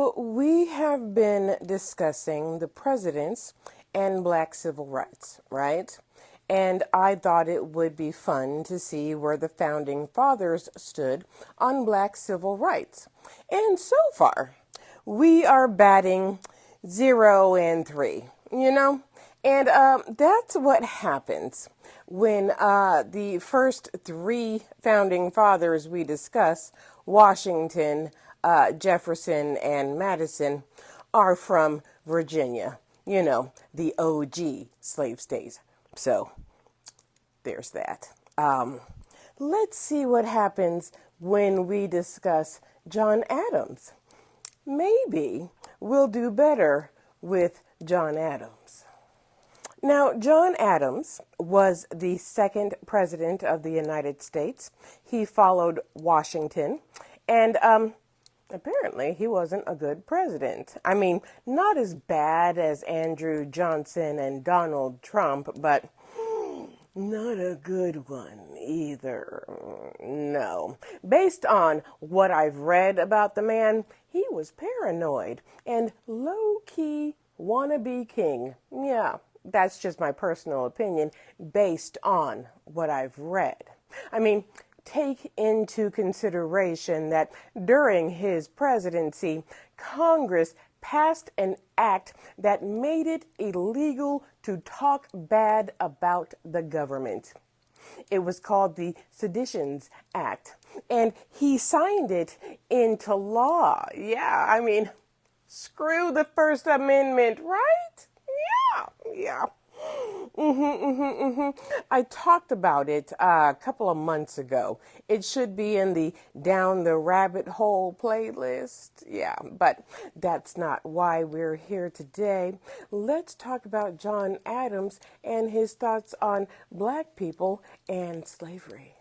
So we have been discussing the presidents and black civil rights, right? And I thought it would be fun to see where the founding fathers stood on black civil rights. And so far, we are batting 0-3, you know? And that's what happens when the first three founding fathers we discuss, Washington, Jefferson, and Madison, are from Virginia, you know, the OG slave states. So there's that. Let's see what happens when we discuss John Adams. Maybe we'll do better with John Adams. Now, John Adams was the second president of the United States. He followed Washington, and apparently he wasn't a good president. I mean, not as bad as Andrew Johnson and Donald Trump, but not a good one either. No. Based on what I've read about the man, he was paranoid and low-key wannabe king. Yeah. That's just my personal opinion based on what I've read. I mean, take into consideration that during his presidency, Congress passed an act that made it illegal to talk bad about the government. It was called the Seditions Act, and he signed it into law. Yeah, I mean, screw the First Amendment, right? Yeah. I talked about it a couple of months ago. It should be in the Down the Rabbit Hole playlist. Yeah, but that's not why we're here today. Let's talk about John Adams and his thoughts on black people and slavery.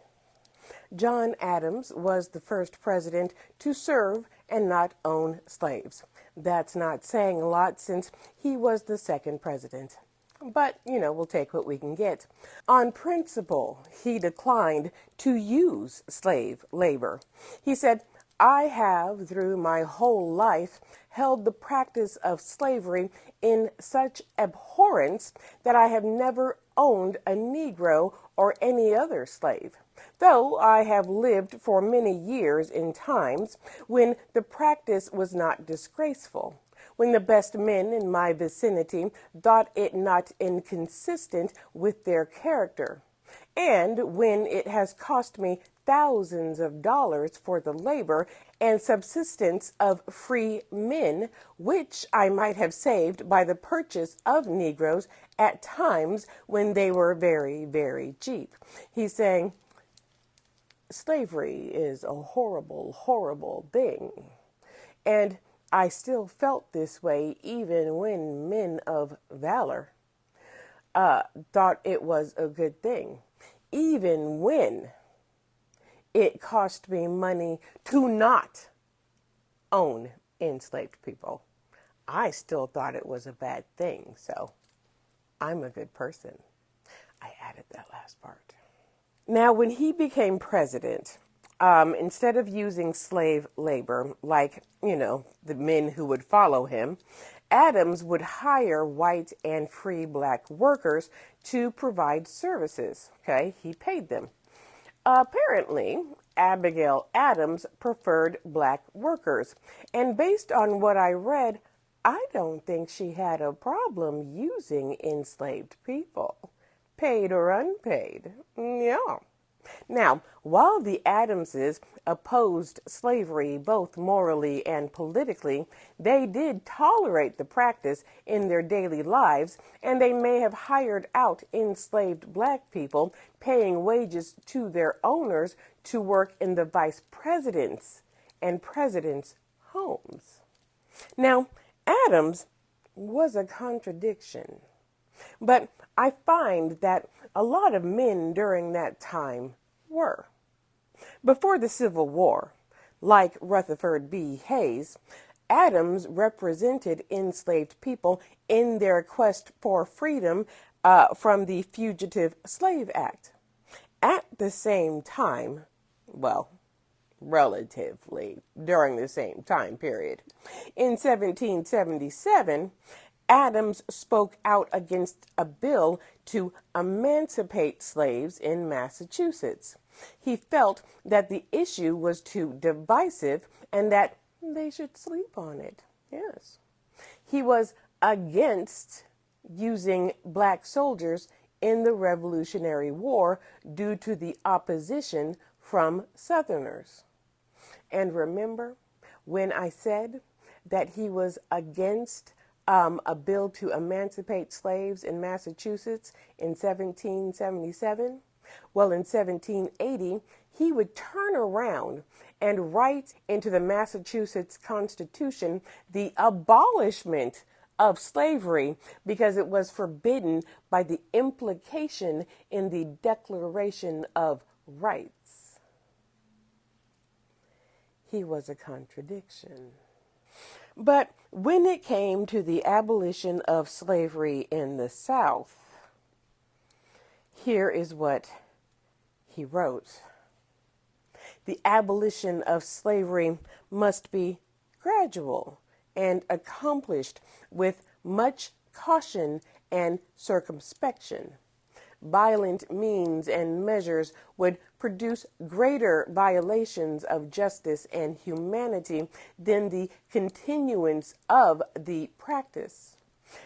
John Adams was the first president to serve and not own slaves. That's not saying a lot since he was the second president. But, you know, we'll take what we can get. On principle, he declined to use slave labor. He said, I have, through my whole life, held the practice of slavery in such abhorrence that I have never owned a Negro or any other slave, though I have lived for many years in times when the practice was not disgraceful, when the best men in my vicinity thought it not inconsistent with their character, and when it has cost me thousands of dollars for the labor and subsistence of free men, which I might have saved by the purchase of Negroes at times when they were very, very cheap. He's saying, slavery is a horrible, horrible thing. And I still felt this way even when men of valor thought it was a good thing. Even when it cost me money to not own enslaved people, I still thought it was a bad thing. So I'm a good person. I added that last part. Now, when he became president, instead of using slave labor, like, you know, the men who would follow him, Adams would hire white and free black workers to provide services. Okay, he paid them. Apparently, Abigail Adams preferred black workers, and based on what I read, I don't think she had a problem using enslaved people, paid or unpaid. Yeah. Now, while the Adamses opposed slavery both morally and politically, they did tolerate the practice in their daily lives, and they may have hired out enslaved black people, paying wages to their owners to work in the vice presidents' and presidents' homes. Now, Adams was a contradiction, but I find that a lot of men during that time were. Before the Civil War, like Rutherford B. Hayes, Adams represented enslaved people in their quest for freedom from the Fugitive Slave Act. At the same time, well, relatively, during the same time period. In 1777, Adams spoke out against a bill to emancipate slaves in Massachusetts. He felt that the issue was too divisive and that they should sleep on it. Yes. He was against using black soldiers in the Revolutionary War due to the opposition from Southerners. And remember when I said that he was against a bill to emancipate slaves in Massachusetts in 1777? Well, in 1780, he would turn around and write into the Massachusetts Constitution the abolishment of slavery because it was forbidden by the implication in the Declaration of Rights. He was a contradiction. But when it came to the abolition of slavery in the South, here is what he wrote. The abolition of slavery must be gradual and accomplished with much caution and circumspection. Violent means and measures would produce greater violations of justice and humanity than the continuance of the practice.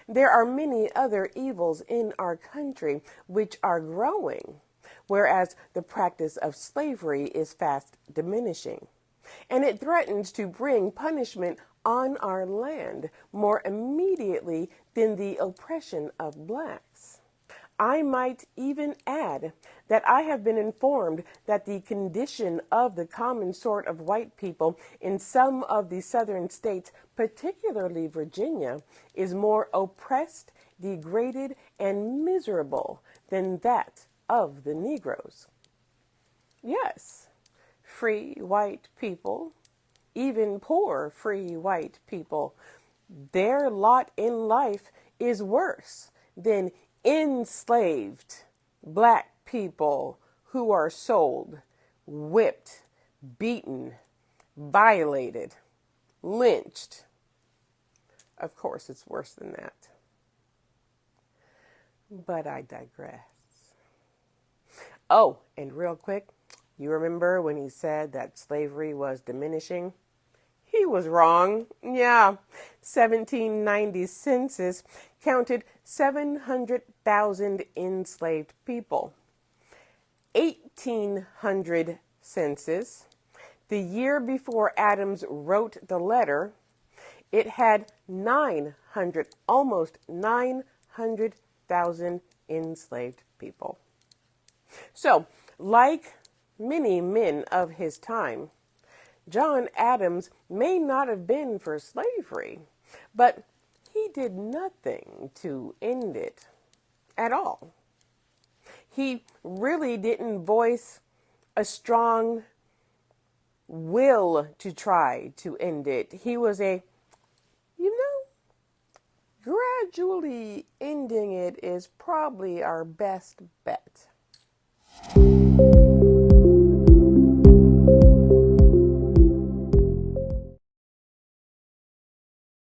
There are many other evils in our country which are growing, whereas the practice of slavery is fast diminishing, and it threatens to bring punishment on our land more immediately than the oppression of blacks. I might even add that I have been informed that the condition of the common sort of white people in some of the southern states, particularly Virginia, is more oppressed, degraded, and miserable than that of the Negroes. Yes, free white people, even poor free white people, their lot in life is worse than enslaved black people who are sold, whipped, beaten, violated, lynched. Of course, it's worse than that. But I digress. Oh, and real quick, you remember when he said that slavery was diminishing? He was wrong. Yeah. 1790 census counted 700,000 enslaved people. 1800 census, the year before Adams wrote the letter, it had almost 900,000 enslaved people. So, like many men of his time, John Adams may not have been for slavery, but he did nothing to end it at all. He really didn't voice a strong will to try to end it. He was gradually ending it is probably our best bet.